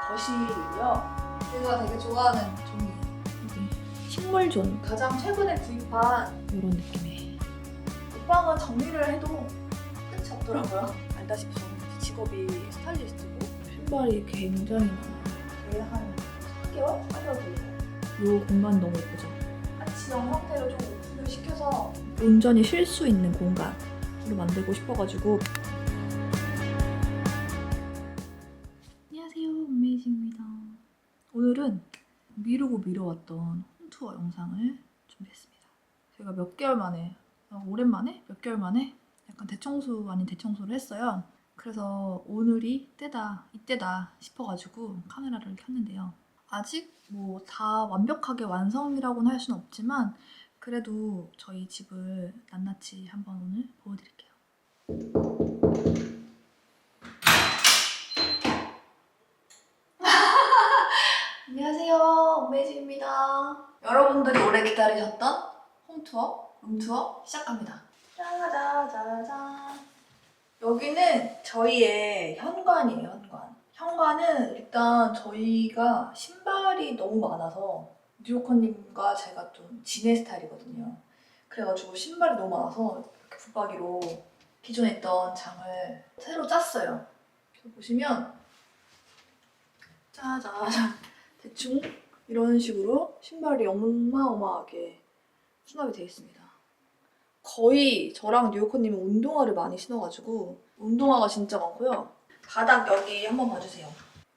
거실이고요. 제가 되게 좋아하는 종이에요. 식물존 가장 최근에 구입한 이런 느낌의. 옷방은 정리를 해도 끝이 없더라고요. 알다시피 저는 직업이 스타일리스트고 신발이 굉장히 많아요. 거의 한 4개월? 4개월 걸려요. 이 공간 너무 예쁘죠? 아치형 형태로 좀 오픈을 시켜서 온전히 쉴 수 있는 공간으로 만들고 싶어가지고. 안녕하세요, 엄메이징입니다. 오늘은 미루고 미뤄왔던 홈투어 영상을 준비했습니다. 제가 몇 개월 만에, 오랜만에? 몇 개월 만에 약간 대청소 아닌 대청소를 했어요. 그래서 오늘이 때다, 이때다 싶어가지고 카메라를 켰는데요. 아직 뭐 다 완벽하게 완성이라고는 할 수는 없지만 그래도 저희 집을 낱낱이 한번 오늘 보여드릴게요. 안녕하세요, 엄메이징입니다. 여러분들이 오래 기다리셨던 홈투어, 룸투어 시작합니다. 짜자자잔. 여기는 저희의 현관이에요, 현관. 현관은 일단 저희가 신발이 너무 많아서 뉴요커님과 제가 좀 지네 스타일이거든요. 그래가지고 신발이 너무 많아서 이렇게 붙박이로 기존에 있던 장을 새로 짰어요. 보시면 짜자잔 대충 이런 식으로 신발이 어마어마하게 수납이 되어 있습니다. 거의 저랑 뉴요커님은 운동화를 많이 신어가지고 운동화가 진짜 많고요. 바닥 여기 한번 봐주세요.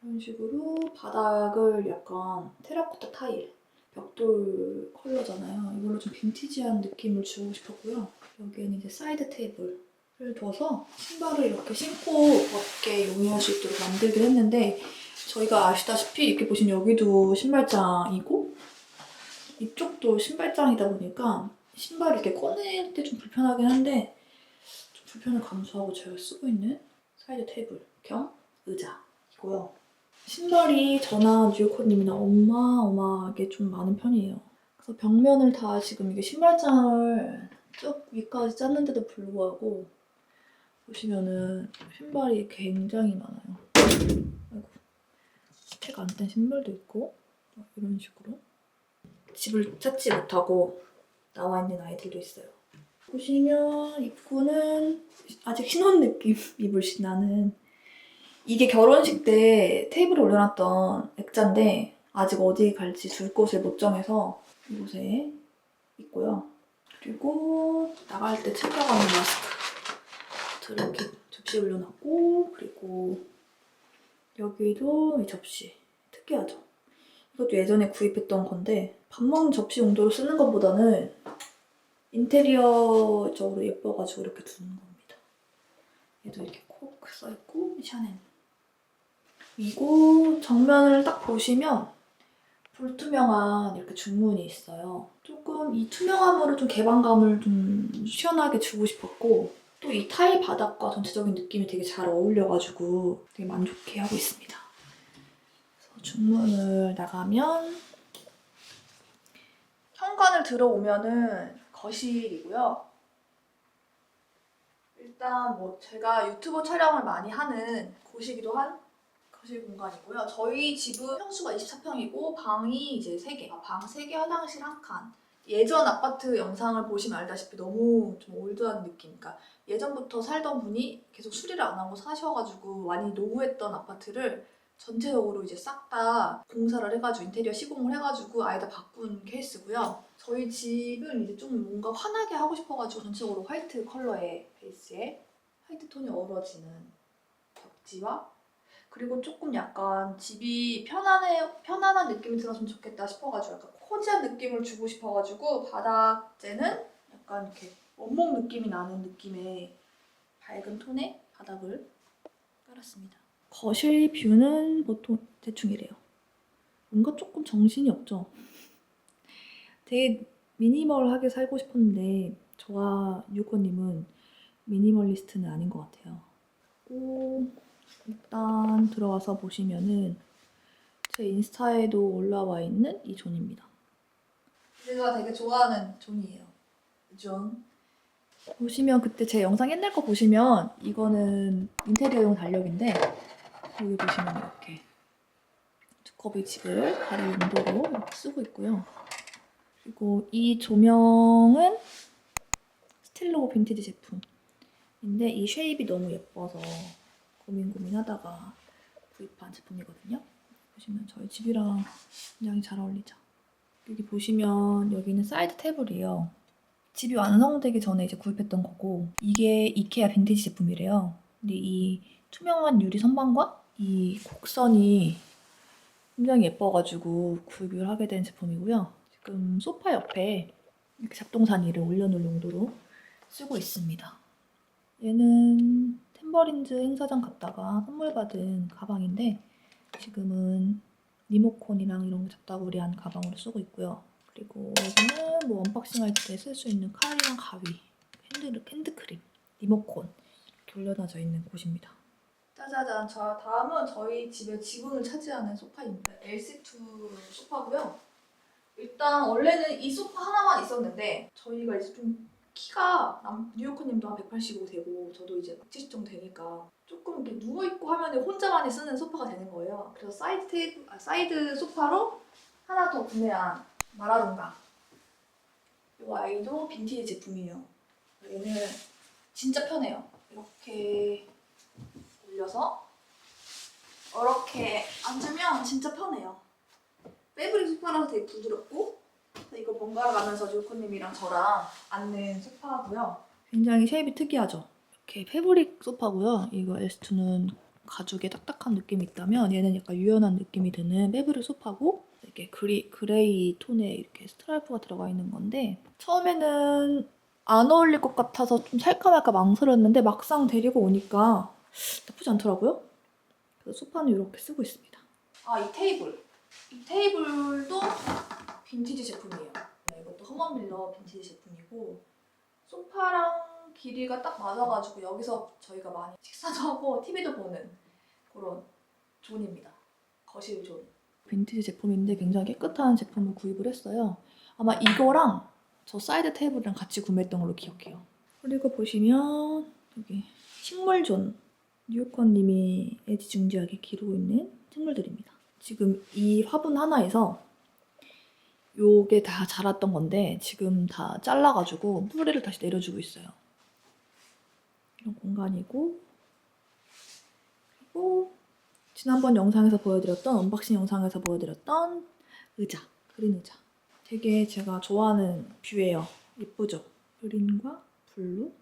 이런 식으로 바닥을 약간 테라코타 타일, 벽돌 컬러잖아요. 이걸로 좀 빈티지한 느낌을 주고 싶었고요. 여기에는 이제 사이드 테이블을 둬서 신발을 이렇게 신고 벗게 용이할 수 있도록 만들긴 했는데 저희가 아시다시피 이렇게 보시면 여기도 신발장이고 이쪽도 신발장이다 보니까 신발을 이렇게 꺼낼 때 좀 불편하긴 한데 좀 불편을 감수하고 제가 쓰고 있는 사이드 테이블 겸 의자이고요. 신발이 저나 뉴요커님이나 어마어마하게 좀 많은 편이에요. 그래서 벽면을 다 지금 이게 신발장을 쭉 위까지 짰는데도 불구하고 보시면은 신발이 굉장히 많아요. 아이고, 택 안 뗀 신발도 있고 이런 식으로 집을 찾지 못하고 나와 있는 아이들도 있어요. 보시면 입구는 아직 신혼 느낌 이불씨 나는 이게 결혼식 때 테이블에 올려놨던 액자인데 아직 어디 갈지 둘 곳을 못 정해서 이곳에 있고요. 그리고 나갈 때 챙겨가는 마스크 이렇게 접시에 올려놨고 그리고 여기도 이 접시 특이하죠? 이것도 예전에 구입했던 건데 밥 먹는 접시 용도로 쓰는 것보다는 인테리어적으로 예뻐가지고 이렇게 두는 겁니다. 얘도 이렇게 콕 써있고 샤넬. 그리고 정면을 딱 보시면 불투명한 이렇게 중문이 있어요. 조금 이 투명함으로 좀 개방감을 좀 시원하게 주고 싶었고 또 이 타일 바닥과 전체적인 느낌이 되게 잘 어울려가지고 되게 만족해 하고 있습니다. 그래서 중문을 나가면 현관을 들어오면은 거실이고요. 일단 뭐 제가 유튜브 촬영을 많이 하는 곳이기도 한 거실 공간이고요. 저희 집은 평수가 24평이고 방이 이제 3개, 방 3개, 화장실 1칸. 예전 아파트 영상을 보시면 알다시피 너무 좀 올드한 느낌. 그러니까 예전부터 살던 분이 계속 수리를 안 하고 사셔가지고 많이 노후했던 아파트를 전체적으로 이제 싹 다 공사를 해가지고 인테리어 시공을 해가지고 아예 다 바꾼 케이스고요. 저희 집은 이제 좀 뭔가 환하게 하고 싶어가지고 전체적으로 화이트 컬러의 베이스에 화이트 톤이 어우러지는 벽지와 그리고 조금 약간 집이 편안한 느낌이 들었으면 좋겠다 싶어가지고 약간 코지한 느낌을 주고 싶어가지고 바닥재는 약간 이렇게 원목 느낌이 나는 느낌의 밝은 톤의 바닥을 깔았습니다. 거실 뷰는 보통 대충 이래요. 뭔가 조금 정신이 없죠? 되게 미니멀하게 살고 싶었는데 저와 뉴요커님은 미니멀리스트는 아닌 것 같아요. 일단 들어와서 보시면은 제 인스타에도 올라와 있는 이 존입니다. 제가 되게 좋아하는 존이에요. 존. 보시면 그때 제 영상 옛날 거 보시면 이거는 인테리어용 달력인데 여기 보시면 이렇게 두꺼비 집을 다리 용도로 이렇게 쓰고 있고요. 그리고 이 조명은 스틸로 빈티지 제품인데 이 쉐입이 너무 예뻐서 고민하다가 구입한 제품이거든요. 보시면 저희 집이랑 굉장히 잘 어울리죠. 여기 보시면 여기는 사이드 테이블이에요. 집이 완성되기 전에 이제 구입했던 거고 이게 이케아 빈티지 제품이래요. 근데 이 투명한 유리 선반과 이 곡선이 굉장히 예뻐가지고 구입을 하게 된 제품이고요. 지금 소파 옆에 이렇게 잡동사니를 올려놓을 용도로 쓰고 있습니다. 얘는 탬버린즈 행사장 갔다가 선물 받은 가방인데 지금은 리모컨이랑 이런 거 잡다구리한 가방으로 쓰고 있고요. 그리고 여기는 뭐 언박싱 할 때 쓸 수 있는 칼이랑 가위, 핸드크림, 리모컨 이렇게 올려놔져 있는 곳입니다. 짜자잔, 다음은 저희 집의 지분을 차지하는 소파입니다. LC2 소파고요. 일단 원래는 이 소파 하나만 있었는데 저희가 이제 좀 키가 뉴요커님도 한 185 되고 저도 이제 170 정도 되니까 조금 이렇게 누워있고 하면 혼자만이 쓰는 소파가 되는 거예요. 그래서 사이드 소파로 하나 더 구매한 마라롱가. 이 아이도 빈티지 제품이에요. 얘는 진짜 편해요. 이렇게 올려서 이렇게 앉으면 진짜 편해요. 패브릭 소파라서 되게 부드럽고 이거 번갈아 가면서 조코님이랑 저랑 앉는 소파고요. 굉장히 쉐입이 특이하죠? 이렇게 패브릭 소파고요. 이거 S2는 가죽에 딱딱한 느낌이 있다면 얘는 약간 유연한 느낌이 드는 패브릭 소파고 이렇게 그레이 톤에 이렇게 스트라이프가 들어가 있는 건데 처음에는 안 어울릴 것 같아서 좀 살까 말까 망설였는데 막상 데리고 오니까 나쁘지 않더라고요. 그래서 소파는 이렇게 쓰고 있습니다. 이 테이블. 이 테이블도 빈티지 제품이에요. 네, 이것도 허먼밀러 빈티지 제품이고 소파랑 길이가 딱 맞아가지고 여기서 저희가 많이 식사도 하고 TV도 보는 그런 존입니다. 거실 존. 빈티지 제품인데 굉장히 깨끗한 제품을 구입을 했어요. 아마 이거랑 저 사이드 테이블이랑 같이 구매했던 걸로 기억해요. 그리고 보시면 여기 식물존. 뉴요커님이 애지중지하게 기르고 있는 식물들입니다. 지금 이 화분 하나에서 요게 다 자랐던 건데 지금 다 잘라가지고 뿌리를 다시 내려주고 있어요. 이런 공간이고 그리고 지난번 영상에서 보여드렸던 언박싱 영상에서 보여드렸던 의자, 그린 의자. 되게 제가 좋아하는 뷰예요. 예쁘죠? 그린과 블루.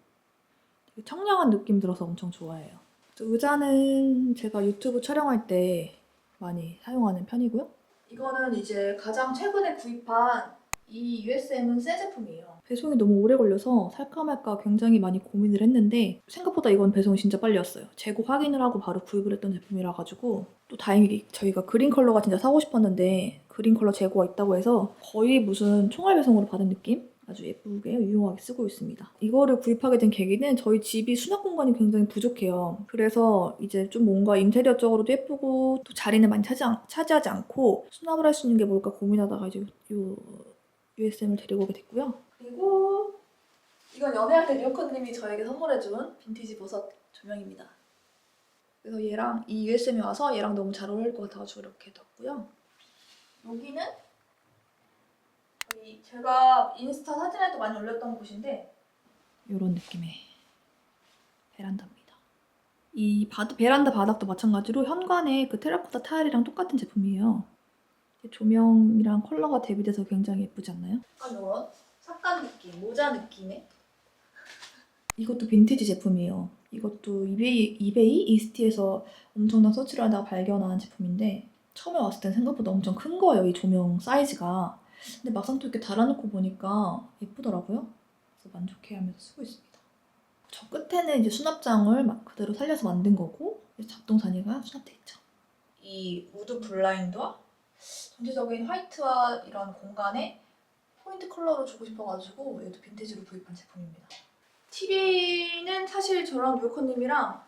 되게 청량한 느낌 들어서 엄청 좋아해요. 의자는 제가 유튜브 촬영할 때 많이 사용하는 편이고요. 이거는 이제 가장 최근에 구입한 이 USM은 새 제품이에요. 배송이 너무 오래 걸려서 살까 말까 굉장히 많이 고민을 했는데 생각보다 이건 배송이 진짜 빨리 왔어요. 재고 확인을 하고 바로 구입을 했던 제품이라 가지고 또 다행히 저희가 그린 컬러가 진짜 사고 싶었는데 그린 컬러 재고가 있다고 해서 거의 무슨 총알 배송으로 받은 느낌? 아주 예쁘게 유용하게 쓰고 있습니다. 이거를 구입하게 된 계기는 저희 집이 수납 공간이 굉장히 부족해요. 그래서 이제 좀 뭔가 인테리어적으로도 예쁘고 또 자리는 많이 차지하지 않고 수납을 할 수 있는 게 뭘까 고민하다가 이제 요 USM을 데리고 오게 됐고요. 그리고 이건 연애할 때 리오커님이 저에게 선물해준 빈티지 버섯 조명입니다. 그래서 얘랑 이 USM이 와서 얘랑 너무 잘 어울릴 것 같아가지고 이렇게 뒀고요. 여기는 제가 인스타 사진에도 많이 올렸던 곳인데 이런 느낌의 베란다입니다. 이 베란다 바닥도 마찬가지로 현관에 그 테라코타 타일이랑 똑같은 제품이에요. 조명이랑 컬러가 대비돼서 굉장히 예쁘지 않나요? 약간 이런 삭간 느낌, 모자 느낌의 이것도 빈티지 제품이에요. 이것도 이베이 이스티에서 엄청난 서치를 하다가 발견한 제품인데 처음에 왔을 땐 생각보다 엄청 큰 거예요, 이 조명 사이즈가. 근데 막상 또 이렇게 달아놓고 보니까 예쁘더라고요. 그래서 만족해하면서 쓰고 있습니다. 저 끝에는 이제 수납장을 그대로 살려서 만든 거고 잡동사니가 수납돼 있죠. 이 우드 블라인드와 전체적인 화이트와 이런 공간에 포인트 컬러로 주고 싶어가지고 얘도 빈티지로 구입한 제품입니다. TV는 사실 저랑 뉴요커님이랑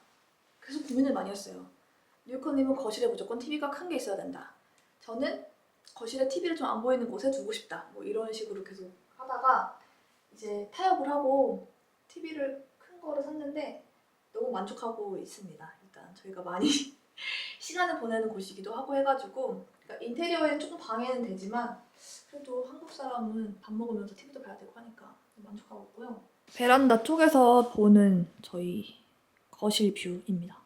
계속 고민을 많이 했어요. 뉴요커님은 거실에 무조건 TV가 큰 게 있어야 된다. 저는 거실에 TV를 좀 안 보이는 곳에 두고 싶다. 뭐 이런 식으로 계속 하다가 이제 타협을 하고 TV를 큰 거를 샀는데 너무 만족하고 있습니다. 일단 저희가 많이 시간을 보내는 곳이기도 하고 해가지고 그러니까 인테리어에 조금 방해는 되지만 그래도 한국 사람은 밥 먹으면서 TV도 봐야 되고 하니까 만족하고 있고요. 베란다 쪽에서 보는 저희 거실 뷰입니다.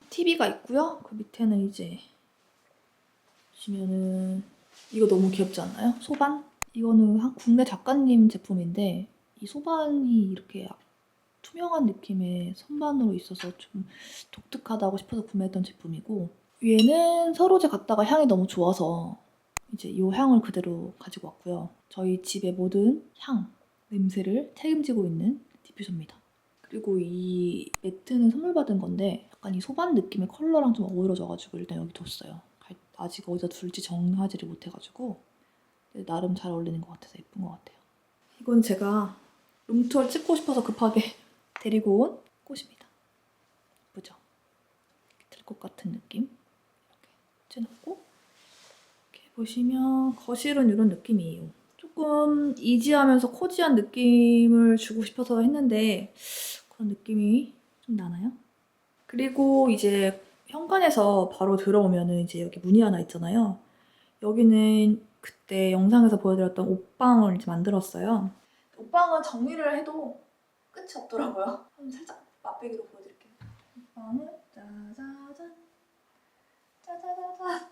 TV가 있고요. 그 밑에는 이제 보시면은 이거 너무 귀엽지 않나요? 소반? 이거는 국내 작가님 제품인데 이 소반이 이렇게 투명한 느낌의 선반으로 있어서 좀 독특하다고 싶어서 구매했던 제품이고 위에는 서로제 갖다가 향이 너무 좋아서 이제 이 향을 그대로 가지고 왔고요. 저희 집의 모든 향, 냄새를 책임지고 있는 디퓨저입니다. 그리고 이 매트는 선물 받은 건데 약간 이 소반 느낌의 컬러랑 좀 어우러져가지고 일단 여기 뒀어요. 아직 어디다 둘지 정하지를 못해가지고 나름 잘 어울리는 것 같아서 예쁜 것 같아요. 이건 제가 룸투어를 찍고 싶어서 급하게 데리고 온 꽃입니다. 예쁘죠? 들꽃 같은 느낌. 이렇게 붙여놓고 이렇게 보시면 거실은 이런 느낌이에요. 조금 이지하면서 코지한 느낌을 주고 싶어서 했는데 그런 느낌이 좀 나나요? 그리고 이제 현관에서 바로 들어오면은 이제 여기 문이 하나 있잖아요. 여기는 그때 영상에서 보여드렸던 옷방을 이제 만들었어요. 옷방은 정리를 해도 끝이 없더라고요. 한번 살짝 맛배기로 보여드릴게요. 옷방은 짜자잔 짜자자잔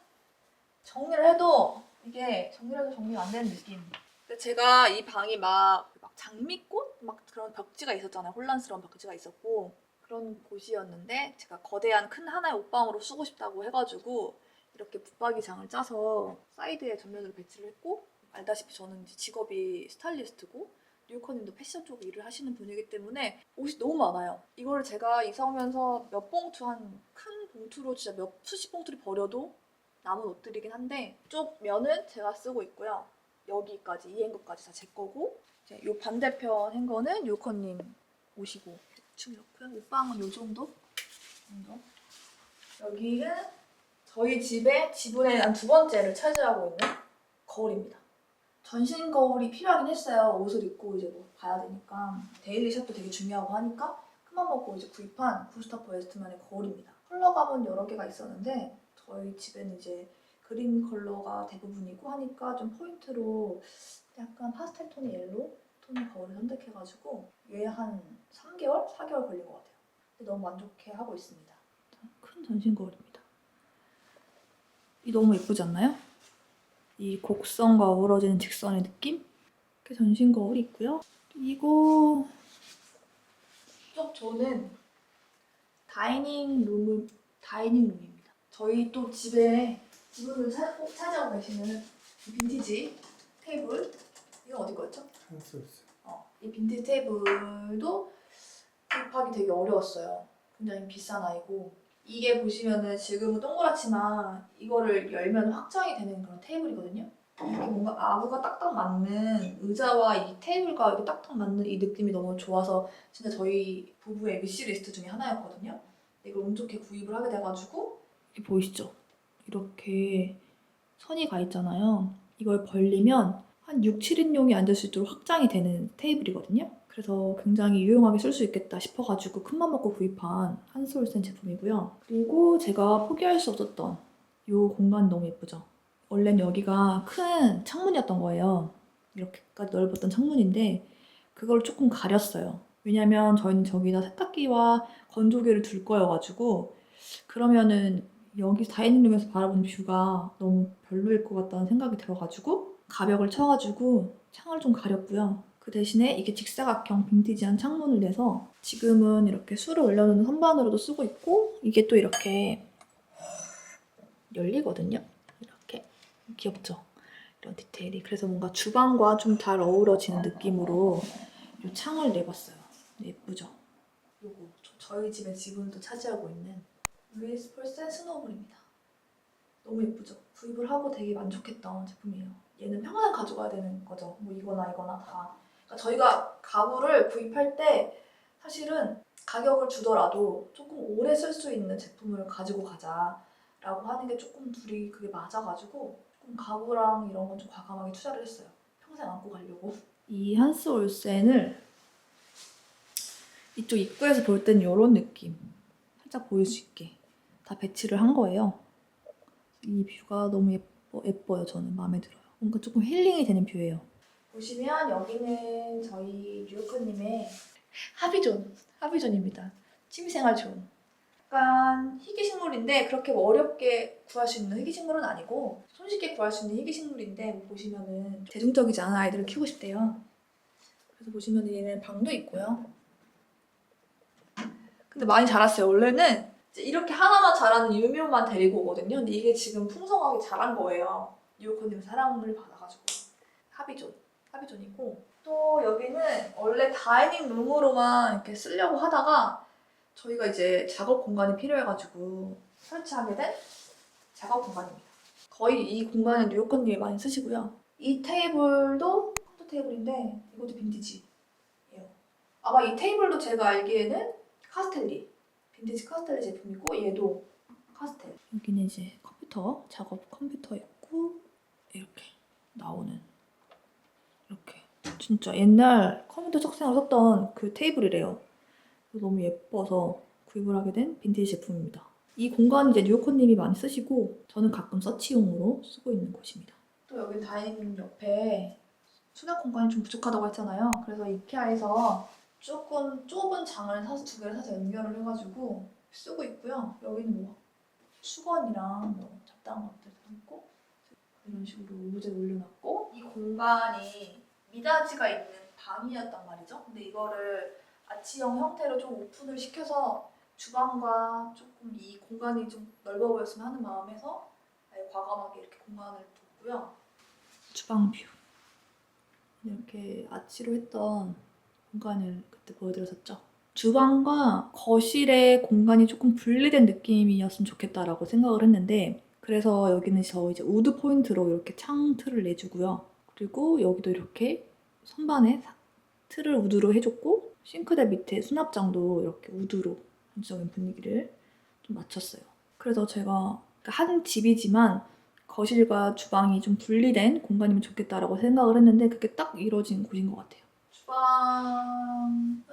정리를 해도 이게 정리를 해도 정리가 안 되는 느낌. 근데 제가 이 방이 막 장미꽃? 막 그런 벽지가 있었잖아요. 혼란스러운 벽지가 있었고 그런 곳이었는데 제가 거대한 큰 하나의 옷방으로 쓰고 싶다고 해가지고 이렇게 붙박이장을 짜서 사이드에 전면으로 배치를 했고 알다시피 저는 직업이 스타일리스트고 뉴요커님도 패션 쪽 일을 하시는 분이기 때문에 옷이 너무 많아요. 이거를 제가 이사 오면서 몇 봉투 한 큰 봉투로 진짜 수십 봉투를 버려도 남은 옷들이긴 한데 쪽 면은 제가 쓰고 있고요. 여기까지 이 행거까지 다 제 거고 이제 요 반대편 행거는 뉴요커님 옷이고 대충 이렇고요. 옷방은 요 정도? 여기는 저희 집의 지분의 한 2번째를 차지하고 있는 거울입니다. 전신 거울이 필요하긴 했어요. 옷을 입고 이제 뭐 봐야 되니까. 데일리 샷도 되게 중요하고 하니까 큰맘 먹고 이제 구입한 구스타프 웨스트만의 거울입니다. 컬러감은 여러 개가 있었는데 저희 집에는 이제 그린 컬러가 대부분이고 하니까 좀 포인트로 약간 파스텔 톤의 옐로우 톤의 거울을 선택해가지고 얘 한 3개월? 4개월 걸린 것 같아요. 근데 너무 만족해하고 있습니다. 큰 전신 거울입니다. 이 너무 예쁘지 않나요? 이 곡선과 어우러지는 직선의 느낌? 이렇게 전신 거울이 있고요. 그리고 이쪽 조는 다이닝룸입니다. 저희 또 집에 지분을 꼭 차지하고 계시는 이 빈티지 테이블. 이건 어디 거였죠? 한소스. 이 빈티지 테이블도 구입하기 되게 어려웠어요. 굉장히 비싼 아이고 이게 보시면은 지금은 동그랗지만 이거를 열면 확장이 되는 그런 테이블이거든요. 이렇게 뭔가 아구가 딱딱 맞는 의자와 이 테이블과 이렇게 딱딱 맞는 이 느낌이 너무 좋아서 진짜 저희 부부의 위시리스트 중에 하나였거든요. 이걸 운 좋게 구입을 하게 돼가지고 이게 보이시죠? 이렇게 선이 가 있잖아요. 이걸 벌리면 한 6, 7인용이 앉을 수 있도록 확장이 되는 테이블이거든요. 그래서 굉장히 유용하게 쓸 수 있겠다 싶어가지고 큰맘 먹고 구입한 한솔센 제품이고요. 그리고 제가 포기할 수 없었던 이 공간 너무 예쁘죠? 원래는 여기가 큰 창문이었던 거예요. 이렇게까지 넓었던 창문인데 그걸 조금 가렸어요. 왜냐면 저희는 저기다 세탁기와 건조기를 둘 거여가지고 그러면은 여기 다이닝룸에서 바라보는 뷰가 너무 별로일 것 같다는 생각이 들어가지고 가벽을 쳐가지고 창을 좀 가렸고요. 그 대신에 이게 직사각형 빈티지한 창문을 내서 지금은 이렇게 술을 올려놓는 선반으로도 쓰고 있고 이게 또 이렇게 열리거든요. 이렇게 귀엽죠? 이런 디테일이. 그래서 뭔가 주방과 좀 잘 어우러지는 느낌으로 이 창을 내봤어요. 예쁘죠? 요거 저희 집의 지분도 차지하고 있는 루이스 폴센 스노우볼입니다. 너무 예쁘죠? 구입을 하고 되게 만족했던 제품이에요. 얘는 평생 가져가야 되는 거죠. 뭐 이거나 이거나 다. 그러니까 저희가 가구를 구입할 때 사실은 가격을 주더라도 조금 오래 쓸 수 있는 제품을 가지고 가자라고 하는 게 조금 둘이 그게 맞아가지고 조금 가구랑 이런 건 좀 과감하게 투자를 했어요. 평생 안고 가려고. 이 한스 올센을 이쪽 입구에서 볼 땐 이런 느낌. 살짝 보일 수 있게 다 배치를 한 거예요. 이 뷰가 너무 예뻐요. 저는 마음에 들어요. 뭔가 조금 힐링이 되는 뷰예요. 보시면 여기는 저희 뉴요커님의 하비존입니다. 취미생활 존. 약간 희귀식물인데 그렇게 어렵게 구할 수 있는 희귀식물은 아니고 손쉽게 구할 수 있는 희귀식물인데 보시면은 대중적이지 않은 아이들을 키우고 싶대요. 그래서 보시면 얘는 방도 있고요. 근데 많이 자랐어요. 원래는 이제 이렇게 하나만 자라는 유묘만 데리고 오거든요. 근데 이게 지금 풍성하게 자란 거예요. 뉴요커님 사랑을 받아가지고 하비존이고 또 여기는 원래 다이닝 룸으로만 이렇게 쓰려고 하다가 저희가 이제 작업 공간이 필요해가지고 설치하게 된 작업 공간입니다. 거의 이 공간은 뉴요커님이 많이 쓰시고요. 이 테이블도 컴퓨터 테이블인데 이것도 빈티지예요. 아마 이 테이블도 제가 알기에는 카스텔리, 빈티지 카스텔리 제품이고 얘도 카스텔. 여기는 이제 컴퓨터, 작업 컴퓨터 있고 이렇게 나오는 이렇게 진짜 옛날 컴퓨터 책상으로 썼던 그 테이블이래요. 너무 예뻐서 구입을 하게 된 빈티지 제품입니다. 이 공간은 이제 뉴요커님이 많이 쓰시고 저는 가끔 서치용으로 쓰고 있는 곳입니다. 또 여기 다이닝 옆에 수납 공간이 좀 부족하다고 했잖아요. 그래서 이케아에서 조금 좁은 장을 사서 2개를 사서 연결을 해가지고 쓰고 있고요. 여기는 뭐 수건이랑 뭐 잡다한 것들 담고 이런 식으로 오브제 올려놨고 이 공간이 미닫이가 있는 방이었단 말이죠. 근데 이거를 아치형 형태로 좀 오픈을 시켜서 주방과 조금 이 공간이 좀 넓어 보였으면 하는 마음에서 과감하게 이렇게 공간을 뒀고요. 주방 뷰. 이렇게 아치로 했던 공간을 그때 보여드렸었죠. 주방과 거실의 공간이 조금 분리된 느낌이었으면 좋겠다라고 생각을 했는데 그래서 여기는 저 이제 우드 포인트로 이렇게 창 틀을 내주고요. 그리고 여기도 이렇게 선반에 틀을 우드로 해줬고 싱크대 밑에 수납장도 이렇게 우드로 전체적인 분위기를 좀 맞췄어요. 그래서 제가 한 집이지만 거실과 주방이 좀 분리된 공간이면 좋겠다라고 생각을 했는데 그게 딱 이루어진 곳인 것 같아요. 주방은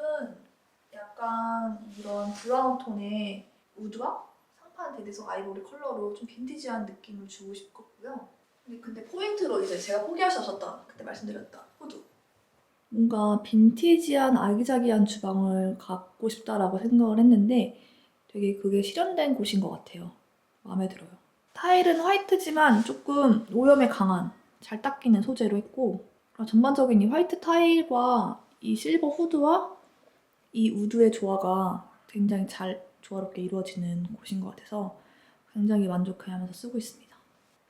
약간 이런 브라운 톤의 우드와 상판 대리석 아이보리 컬러로 좀 빈티지한 느낌을 주고 싶었고요. 근데 포인트로 이제 제가 포기할 수 없었던 그때 말씀드렸던 후드. 뭔가 빈티지한 아기자기한 주방을 갖고 싶다라고 생각을 했는데 되게 그게 실현된 곳인 것 같아요. 마음에 들어요. 타일은 화이트지만 조금 오염에 강한 잘 닦이는 소재로 했고 전반적인 이 화이트 타일과 이 실버 후드와 이 우드의 조화가 굉장히 잘 조화롭게 이루어지는 곳인 것 같아서 굉장히 만족해하면서 쓰고 있습니다.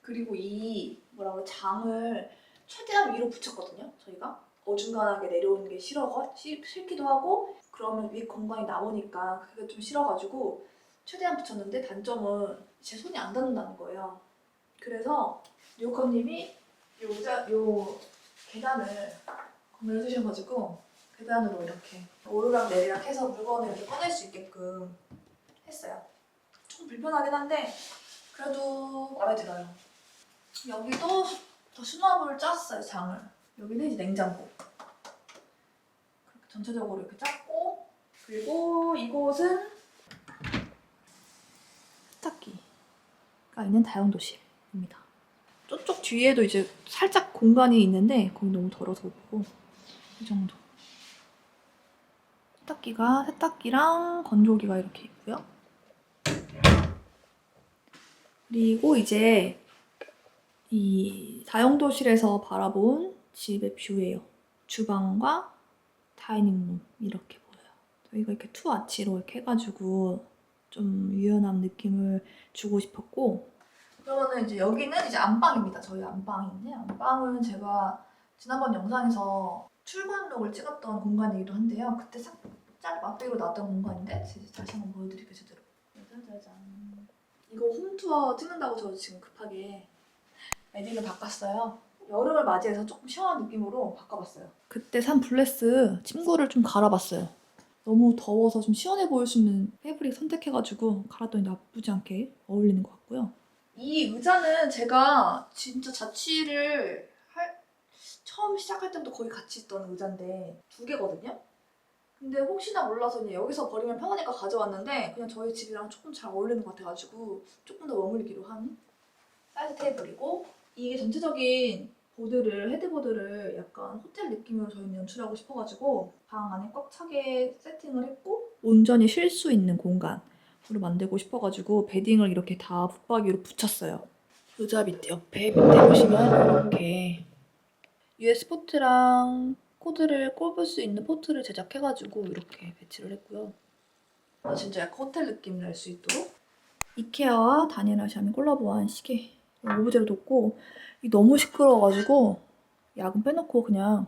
그리고 이 장을 최대한 위로 붙였거든요. 저희가 어중간하게 내려오는 게 싫기도 하고 그러면 위 공간이 남으니까 그게 좀 싫어가지고 최대한 붙였는데 단점은 제 손이 안 닿는다는 거예요. 그래서 뉴요커님이 요 계단을 구매해 주셔가지고 계단으로 이렇게 오르락 내리락 해서 물건을 이렇게 꺼낼 수 있게끔 했어요. 좀 불편하긴 한데 그래도 마음에 들어요. 여기도 더 수납을 짰어요, 장을. 여기는 이제 냉장고. 그렇게 전체적으로 이렇게 짰고 그리고 이곳은 세탁기가 있는 다용도실입니다. 저쪽 뒤에도 이제 살짝 공간이 있는데 거기 너무 더러워서 못 보고 이 정도. 세탁기랑 건조기가 이렇게 있고요. 그리고 이제 이 다용도실에서 바라본 집의 뷰예요. 주방과 다이닝룸 이렇게 보여요. 저희가 이렇게 투 아치로 이렇게 해가지고 좀 유연한 느낌을 주고 싶었고 그러면은 이제 여기는 이제 안방입니다. 저희 안방인데 안방은 제가 지난번 영상에서 출근룩을 찍었던 공간이기도 한데요. 그때 살짝 맛배기로 나왔던 공간인데 다시 한번 보여드릴게요. 제대로. 짜자잔. 이거 홈투어 찍는다고 저 지금 급하게 매직을 바꿨어요. 여름을 맞이해서 조금 시원한 느낌으로 바꿔봤어요. 그때 산 블레스 침구를 좀 갈아봤어요. 너무 더워서 좀 시원해 보일 수 있는 패브릭 선택해가지고 갈았더니 나쁘지 않게 어울리는 것 같고요. 이 의자는 제가 진짜 처음 시작할 때부터 거의 같이 있던 의자인데 2개거든요? 근데 혹시나 몰라서 그냥 여기서 버리면 편하니까 가져왔는데 그냥 저희 집이랑 조금 잘 어울리는 것 같아가지고 조금 더 머물기로 한 사이드 테이블이고, 이게 전체적인 헤드보드를 약간 호텔 느낌으로 저희는 연출하고 싶어가지고 방 안에 꽉 차게 세팅을 했고, 온전히 쉴 수 있는 공간으로 만들고 싶어가지고 베딩을 이렇게 다 붙박이로 붙였어요. 의자 밑에 밑에 보시면 이렇게 US 포트랑 코드를 꼽을 수 있는 포트를 제작해가지고 이렇게 배치를 했고요. 진짜 약간 호텔 느낌 날 수 있도록 이케아와 다니엘 샴이 콜라보한 시계 오브제로 뒀고, 이 너무 시끄러워가지고 야근 빼놓고 그냥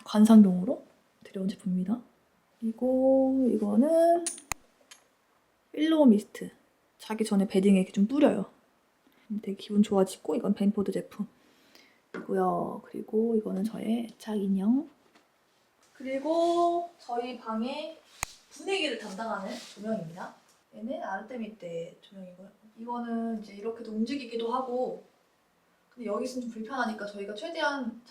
관상용으로 들여온 제품입니다. 그리고 이거는 필로우 미스트. 자기 전에 베딩에 이렇게 좀 뿌려요. 되게 기분 좋아지고, 이건 벤포드 제품이고요. 그리고 이거는 저의 애착 인형. 그리고 저희 방의 분위기를 담당하는 조명입니다. 얘는 아르테미테 조명이고요. 이거는 이제 이렇게도 움직이기도 하고, 근데 여기 있으면 좀 불편하니까 저희가 최대한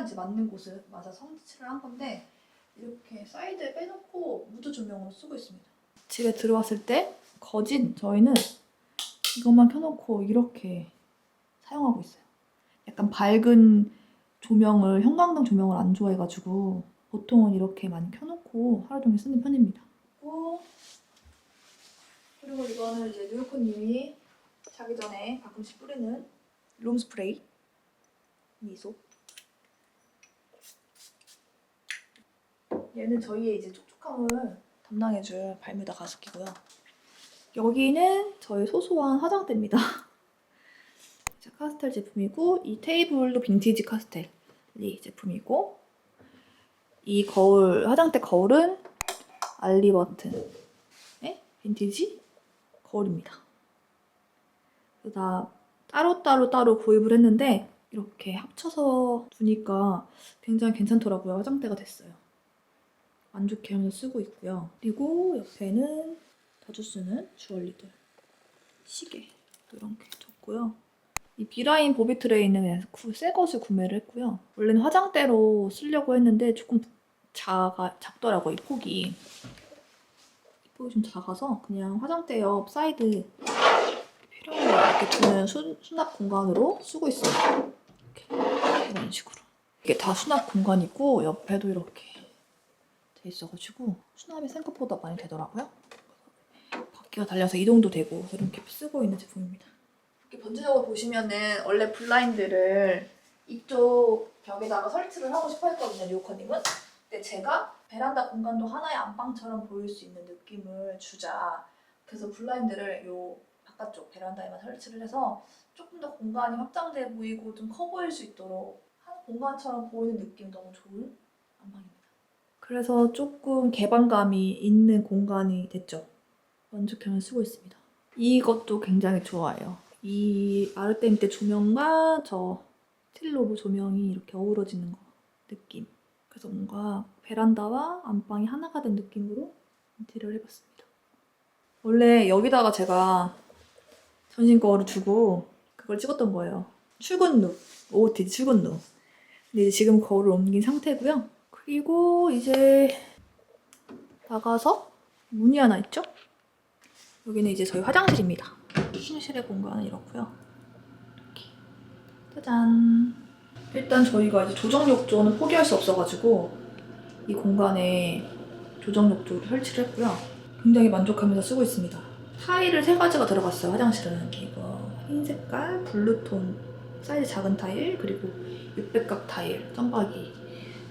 이제 맞는 곳을 맞아 설치를 한 건데, 이렇게 사이드에 빼놓고 무드 조명으로 쓰고 있습니다. 집에 들어왔을 때 저희는 이것만 켜놓고 이렇게 사용하고 있어요. 약간 밝은 조명을, 형광등 조명을 안 좋아해가지고 보통은 이렇게 많이 켜놓고 하루 종일 쓰는 편입니다. 그리고 이거는 이제 뉴요커님이 자기 전에 가끔씩 뿌리는 룸 스프레이 미소. 얘는 저희의 이제 촉촉함을 담당해줄 발뮤다 가습기고요. 여기는 저희 소소한 화장대입니다. 카스텔 제품이고, 이 테이블도 빈티지 카스텔리 제품이고, 이 화장대 거울은 알리버튼의 빈티지 거울입니다. 다 따로 구입을 했는데 이렇게 합쳐서 두니까 굉장히 괜찮더라고요. 화장대가 됐어요. 만족해하면서 쓰고 있고요. 그리고 옆에는 자주 쓰는 주얼리들, 시계 이런 게 뒀고요. 이 비라인 보비 트레이는 새 것을 구매를 했고요. 원래는 화장대로 쓰려고 했는데 조금 작더라고요. 이 폭이 좀 작아서 그냥 화장대 옆 사이드 필요한 거 이렇게 두는 수납 공간으로 쓰고 있어요. 이렇게 이런 식으로. 이게 다 수납 공간이고 옆에도 이렇게 돼 있어가지고 수납이 생각보다 많이 되더라고요. 바퀴가 달려서 이동도 되고 이렇게 쓰고 있는 제품입니다. 이렇게 전체적으로 보시면은 원래 블라인드를 이쪽 벽에다가 설치를 하고 싶어 했거든요, 뉴요커님은. 근데 제가 베란다 공간도 하나의 안방처럼 보일 수 있는 느낌을 주자. 그래서 블라인드를 요 바깥쪽 베란다에만 설치를 해서 조금 더 공간이 확장돼 보이고 좀 커 보일 수 있도록 한 공간처럼 보이는 느낌 너무 좋은 안방입니다. 그래서 조금 개방감이 있는 공간이 됐죠. 만족하면서 쓰고 있습니다. 이것도 굉장히 좋아요. 이 아르테미테 조명과 저 스틸로브 조명이 이렇게 어우러지는 거 느낌. 그래서 뭔가 베란다와 안방이 하나가 된 느낌으로 인테리어를 해봤습니다. 원래 여기다가 제가 전신 거울을 두고 그걸 찍었던 거예요. 출근 룩, OOTD 출근 룩. 근데 이제 지금 거울을 옮긴 상태고요. 그리고 이제 나가서 문이 하나 있죠? 여기는 이제 저희 화장실입니다. 휴게실의 공간은 이렇고요. 이렇게. 짜잔. 일단 저희가 이제 조정 욕조는 포기할 수 없어가지고 이 공간에 조정 욕조를 설치를 했고요. 굉장히 만족하면서 쓰고 있습니다. 타일을 3가지가 들어갔어요, 화장실은. 이거 흰 색깔, 블루톤, 사이즈 작은 타일, 그리고 600각 타일, 점박이.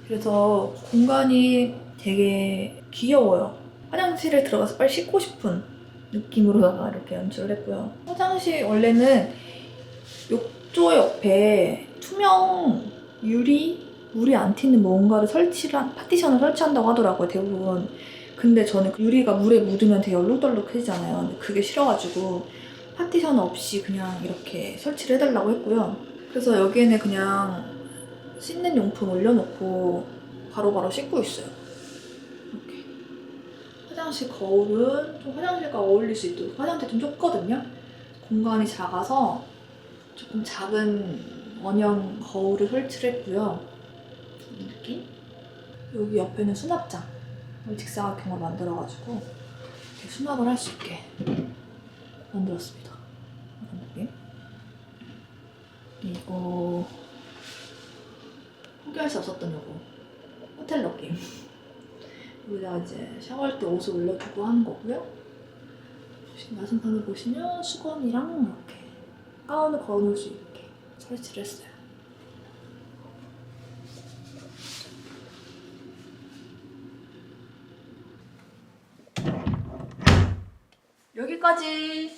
그래서 공간이 되게 귀여워요. 화장실에 들어가서 빨리 씻고 싶은 느낌으로다가 이렇게 연출을 했고요. 화장실 원래는 욕조 옆에 투명 물이 안 튀는 뭔가를 파티션을 설치한다고 하더라고요, 대부분. 근데 저는 유리가 물에 묻으면 되게 얼룩덜룩해지잖아요. 근데 그게 싫어가지고 파티션 없이 그냥 이렇게 설치를 해달라고 했고요. 그래서 여기에는 그냥 씻는 용품 올려놓고 바로바로 씻고 있어요. 이렇게. 화장실 거울은 좀 화장실과 어울릴 수 있도록, 화장대 좀 좁거든요. 공간이 작아서 조금 작은 원형 거울을 설치를 했고요. 이 느낌? 여기 옆에는 수납장을 직사각형으로 만들어가지고 이렇게 수납을 할 수 있게 만들었습니다. 이런 느낌. 이거 포기할 수 없었던 요거 호텔 느낌. 여기다가 이제 샤워할 때 옷을 올려두고 하는 거고요. 나선판을 보시면 수건이랑 이렇게 가운을 걸어놓을 수 있게 설치를 했어요. 여기까지